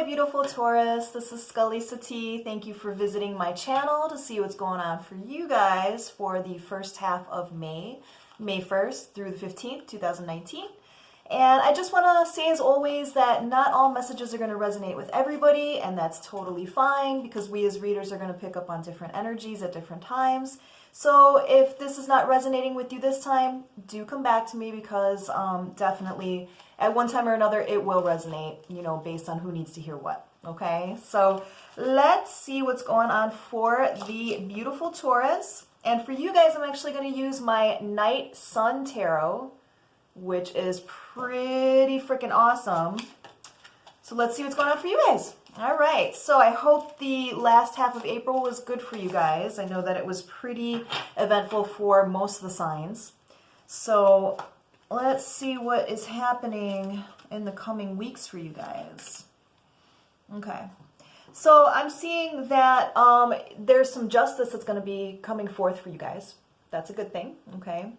my beautiful Taurus. This is Lisa T. Thank you for visiting my channel to see what's going on for you guys for the first half of May, May 1st through the 15th, 2019. And I just want to say, as always, that not all messages are going to resonate with everybody, and that's totally fine because we as readers are going to pick up on different energies at different times. So if this is not resonating with you this time, do come back to me because definitely at one time or another it will resonate, you know, based on who needs to hear what. Okay, so let's see what's going on for the beautiful Taurus. And for you guys, I'm actually going to use my Night Sun Tarot, which is pretty freaking awesome. So let's see what's going on for you guys. All right, so I hope the last half of April was good for you guys. I know that it was pretty eventful for most of the signs. So let's see what is happening in the coming weeks for you guys. Okay, so I'm seeing that there's some justice that's going to be coming forth for you guys. That's a good thing, okay?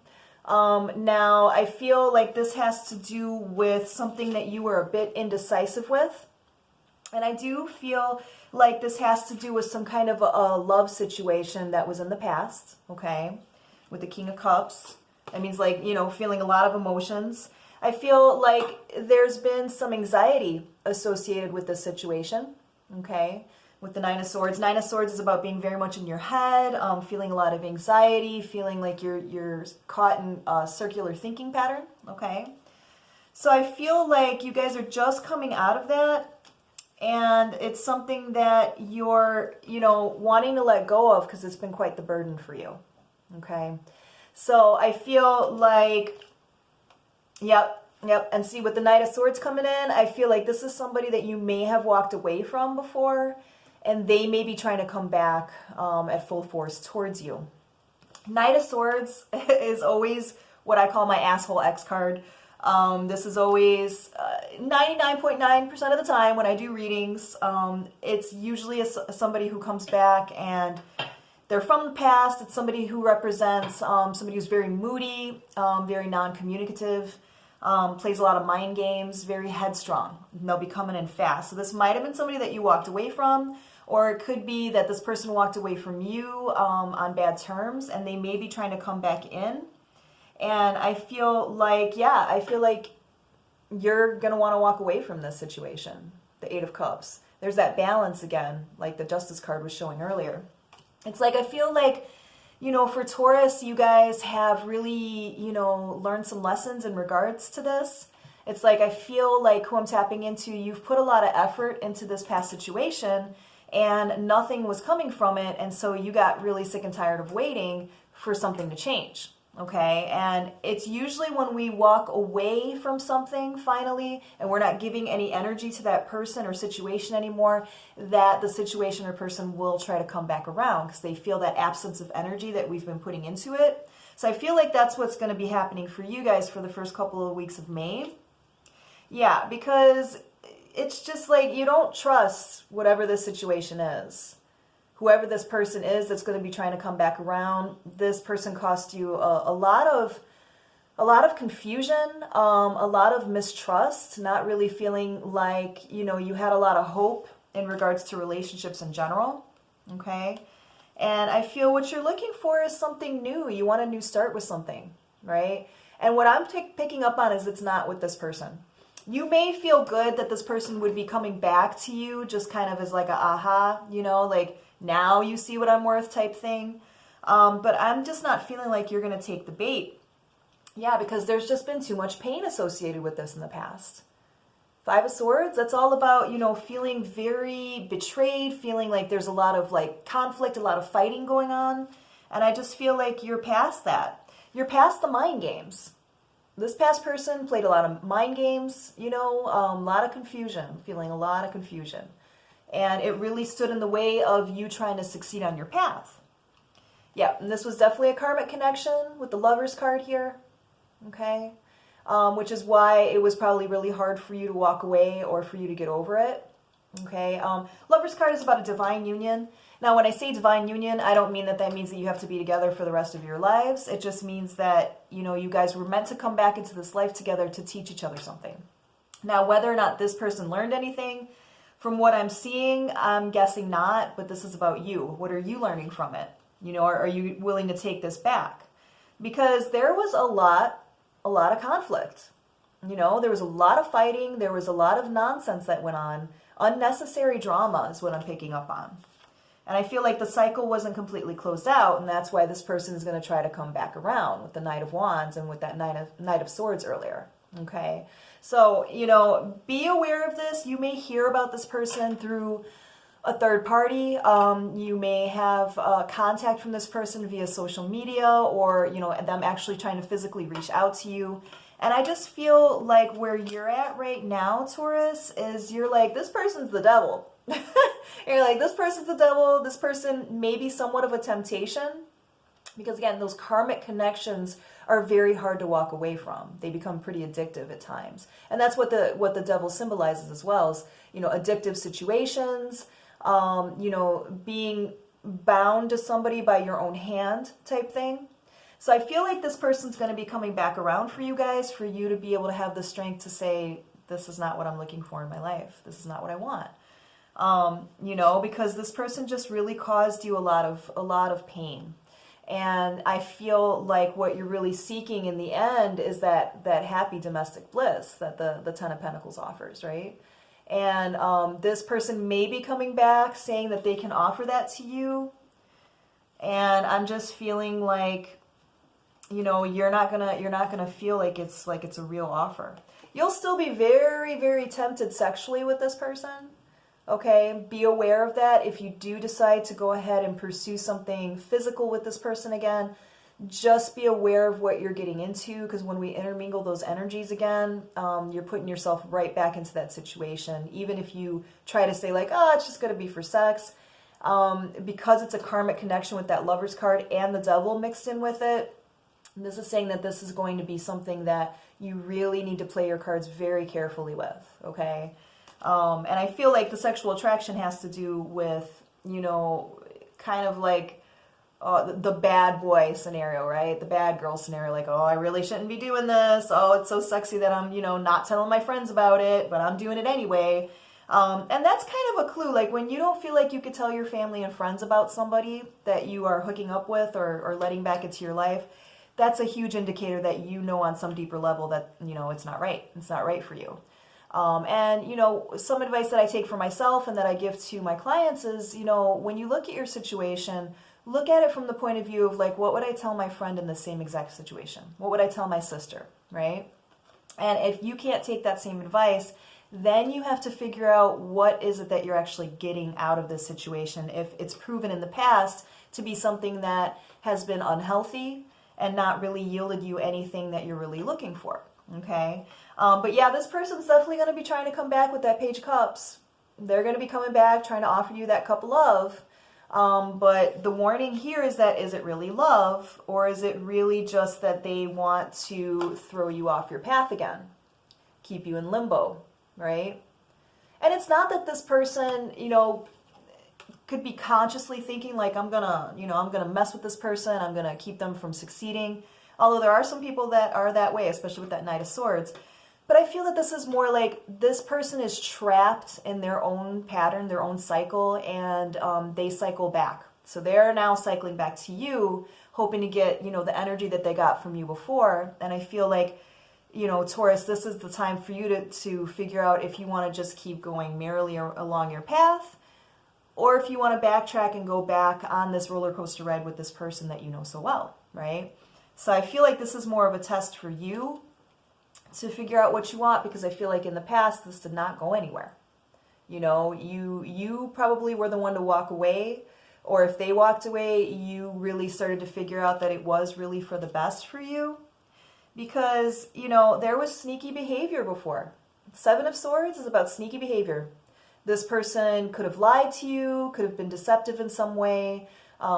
Now, I feel like this has to do with something that you were a bit indecisive with. And I do feel like this has to do with some kind of a love situation that was in the past, okay? With the King of Cups. That means, like, you know, feeling a lot of emotions. I feel like there's been some anxiety associated with this situation, okay? With the Nine of Swords. Nine of Swords is about being very much in your head, feeling a lot of anxiety, feeling like you're caught in a circular thinking pattern, okay? So I feel like you guys are just coming out of that, and it's something that you're, you know, wanting to let go of because it's been quite the burden for you, okay? So I feel like, yep, and see with the Knight of Swords coming in, I feel like this is somebody that you may have walked away from before, and they may be trying to come back at full force towards you. Knight of Swords is always what I call my asshole X card. This is always 99.9% of the time when I do readings, it's usually somebody who comes back and they're from the past. It's somebody who represents somebody who's very moody, very non-communicative, plays a lot of mind games, very headstrong. And they'll be coming in fast. So this might have been somebody that you walked away from, or it could be that this person walked away from you on bad terms, and they may be trying to come back in. And I feel like, yeah, I feel like you're going to want to walk away from this situation, the Eight of Cups. There's that balance again, like the Justice card was showing earlier. It's like, I feel like, you know, for Taurus, you guys have really, you know, learned some lessons in regards to this. It's like, I feel like who I'm tapping into, you've put a lot of effort into this past situation and nothing was coming from it. And so you got really sick and tired of waiting for something to change. Okay, and it's usually when we walk away from something finally and we're not giving any energy to that person or situation anymore, that the situation or person will try to come back around because they feel that absence of energy that we've been putting into it. So I feel like that's what's going to be happening for you guys for the first couple of weeks of May. Yeah, because it's just like you don't trust whatever this situation is. Whoever this person is that's going to be trying to come back around, this person cost you a lot of confusion, a lot of mistrust, not really feeling like, you know, you had a lot of hope in regards to relationships in general, okay? And I feel what you're looking for is something new. You want a new start with something, right? And what I'm picking up on is it's not with this person. You may feel good that this person would be coming back to you just kind of as like a aha, you know, like, now you see what I'm worth type thing. But I'm just not feeling like you're going to take the bait. Yeah, because there's just been too much pain associated with this in the past. Five of Swords, that's all about, you know, feeling very betrayed, feeling like there's a lot of like conflict, a lot of fighting going on. And I just feel like you're past that. You're past the mind games. This past person played a lot of mind games, you know, a lot of confusion, feeling a lot of confusion. And it really stood in the way of you trying to succeed on your path. Yeah, and this was definitely a karmic connection with the Lovers card here, okay? Which is why it was probably really hard for you to walk away or for you to get over it, okay? Lovers card is about a divine union. Now, when I say divine union, I don't mean that that means that you have to be together for the rest of your lives. It just means that, you know, you guys were meant to come back into this life together to teach each other something. Now, whether or not this person learned anything From what I'm seeing, I'm guessing not, but this is about you. What are you learning from it? You know, are you willing to take this back? Because there was a lot of conflict. You know, there was a lot of fighting. There was a lot of nonsense that went on. Unnecessary drama is what I'm picking up on. And I feel like the cycle wasn't completely closed out, and that's why this person is going to try to come back around with the Knight of Wands and with that Knight of Swords earlier. Okay? So, you know, be aware of this. You may hear about this person through a third party. You may have contact from this person via social media, or, you know, them actually trying to physically reach out to you. And I just feel like where you're at right now, Taurus, is you're like, this person's the devil. You're like, this person's the devil. This person may be somewhat of a temptation. Because again, those karmic connections are very hard to walk away from. They become pretty addictive at times. And that's what the devil symbolizes as well, is, you know, addictive situations, you know, being bound to somebody by your own hand type thing. So I feel like this person's going to be coming back around for you guys, for you to be able to have the strength to say, this is not what I'm looking for in my life. This is not what I want. You know, because this person just really caused you a lot of pain. And I feel like what you're really seeking in the end is that happy domestic bliss that the Ten of Pentacles offers, right? And this person may be coming back saying that they can offer that to you. And I'm just feeling like, you know, you're not gonna feel like it's a real offer. You'll still be very, very tempted sexually with this person. Okay, be aware of that. If you do decide to go ahead and pursue something physical with this person again, just be aware of what you're getting into, because when we intermingle those energies again, you're putting yourself right back into that situation. Even if you try to say like, oh, it's just going to be for sex, because it's a karmic connection with that Lover's card and the devil mixed in with it, this is saying that this is going to be something that you really need to play your cards very carefully with, okay? And I feel like the sexual attraction has to do with, you know, kind of like the bad boy scenario, right? The bad girl scenario, like, oh, I really shouldn't be doing this. Oh, it's so sexy that I'm, you know, not telling my friends about it, but I'm doing it anyway. And that's kind of a clue. Like when you don't feel like you could tell your family and friends about somebody that you are hooking up with or letting back into your life, that's a huge indicator that you know on some deeper level that, you know, it's not right. It's not right for you. And, you know, some advice that I take for myself and that I give to my clients is, you know, when you look at your situation, look at it from the point of view of like, what would I tell my friend in the same exact situation? What would I tell my sister, right? And if you can't take that same advice, then you have to figure out what is it that you're actually getting out of this situation. If it's proven in the past to be something that has been unhealthy and not really yielded you anything that you're really looking for, okay? But yeah, this person's definitely going to be trying to come back with that Page of Cups. They're going to be coming back, trying to offer you that cup of love. But the warning here is that, is it really love, or is it really just that they want to throw you off your path again? Keep you in limbo, right? And it's not that this person, you know, could be consciously thinking like, I'm gonna mess with this person, I'm gonna keep them from succeeding. Although there are some people that are that way, especially with that Knight of Swords. But I feel that this is more like this person is trapped in their own pattern, their own cycle, and they cycle back. So they're now cycling back to you, hoping to get, you know, the energy that they got from you before. And I feel like, you know, Taurus, this is the time for you to figure out if you want to just keep going merrily along your path, or if you want to backtrack and go back on this roller coaster ride with this person that you know so well, right? So I feel like this is more of a test for you to figure out what you want, because I feel like in the past this did not go anywhere. You know, you probably were the one to walk away, or if they walked away, you really started to figure out that it was really for the best for you, because, you know, there was sneaky behavior before. Seven of Swords is about sneaky behavior. This person could have lied to you, could have been deceptive in some way.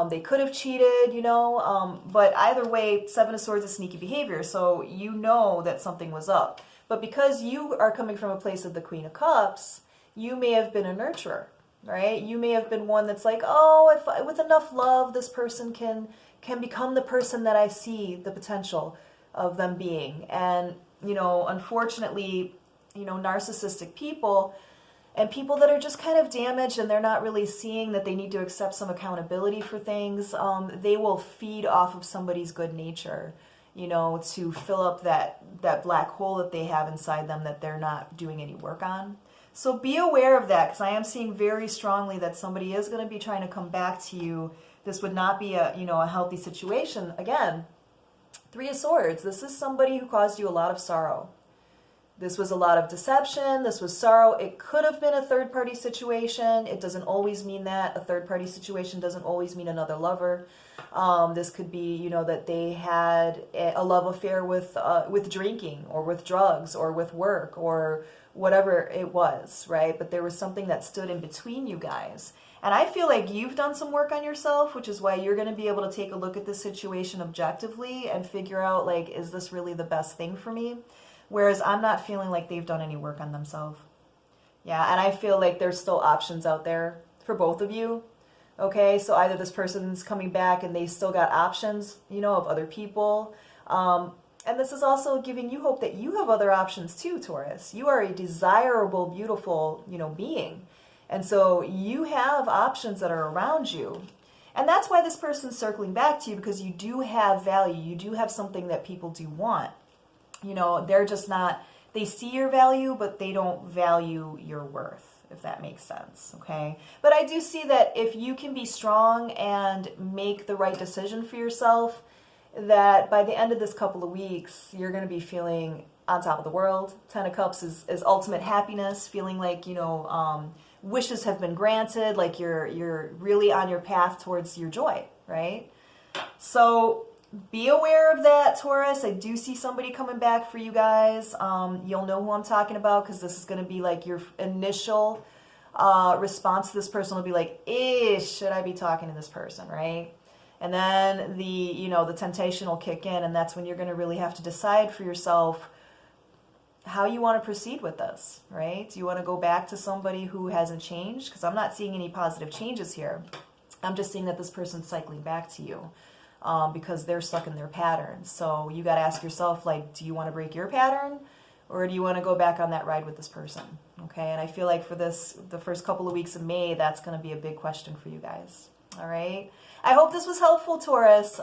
They could have cheated, you know, but either way, Seven of Swords is sneaky behavior, so you know that something was up. But because you are coming from a place of the Queen of Cups, you may have been a nurturer, right? You may have been one that's like, oh, if with enough love, this person can become the person that I see the potential of them being. And, you know, unfortunately, you know, narcissistic people, And people that are just kind of damaged and they're not really seeing that they need to accept some accountability for things, they will feed off of somebody's good nature, you know, to fill up that black hole that they have inside them that they're not doing any work on. So be aware of that, because I am seeing very strongly that somebody is going to be trying to come back to you. This would not be a, you know, a healthy situation. Again, Three of Swords. This is somebody who caused you a lot of sorrow. This was a lot of deception. This was sorrow. It could have been a third-party situation. It doesn't always mean that. A third-party situation doesn't always mean another lover. This could be, you know, that they had a love affair with drinking or with drugs or with work or whatever it was, right? But there was something that stood in between you guys. And I feel like you've done some work on yourself, which is why you're going to be able to take a look at this situation objectively and figure out, like, is this really the best thing for me? Whereas I'm not feeling like they've done any work on themselves. Yeah, and I feel like there's still options out there for both of you. Okay, so either this person's coming back and they still got options, you know, of other people. And this is also giving you hope that you have other options too, Taurus. You are a desirable, beautiful, you know, being. And so you have options that are around you. And that's why this person's circling back to you, because you do have value. You do have something that people do want. You know, they're just not, they see your value, but they don't value your worth, if that makes sense, okay? But I do see that if you can be strong and make the right decision for yourself, that by the end of this couple of weeks, you're going to be feeling on top of the world. Ten of Cups is ultimate happiness, feeling like, you know, wishes have been granted, like you're really on your path towards your joy, right? So be aware of that, Taurus. I do see somebody coming back for you guys. You'll know who I'm talking about, because this is going to be like your initial response to this person will be like, should I be talking to this person, right? And then the temptation will kick in, and that's when you're going to really have to decide for yourself how you want to proceed with this, right? Do you want to go back to somebody who hasn't changed? Because I'm not seeing any positive changes here. I'm just seeing that this person's cycling back to you. Because they're stuck in their patterns. So you got to ask yourself, like, do you want to break your pattern, or do you want to go back on that ride with this person? Okay, and I feel like for the first couple of weeks of May, that's going to be a big question for you guys. All right. I hope this was helpful, Taurus.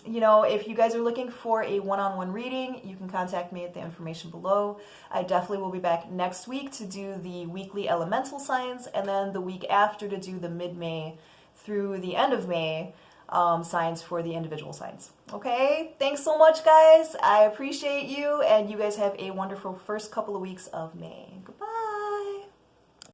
You know, if you guys are looking for a one-on-one reading, you can contact me at the information below. I definitely will be back next week to do the weekly elemental signs, and then the week after to do the mid-May through the end of May signs for the individual signs. Okay, thanks so much, guys. I appreciate you, and you guys have a wonderful first couple of weeks of May.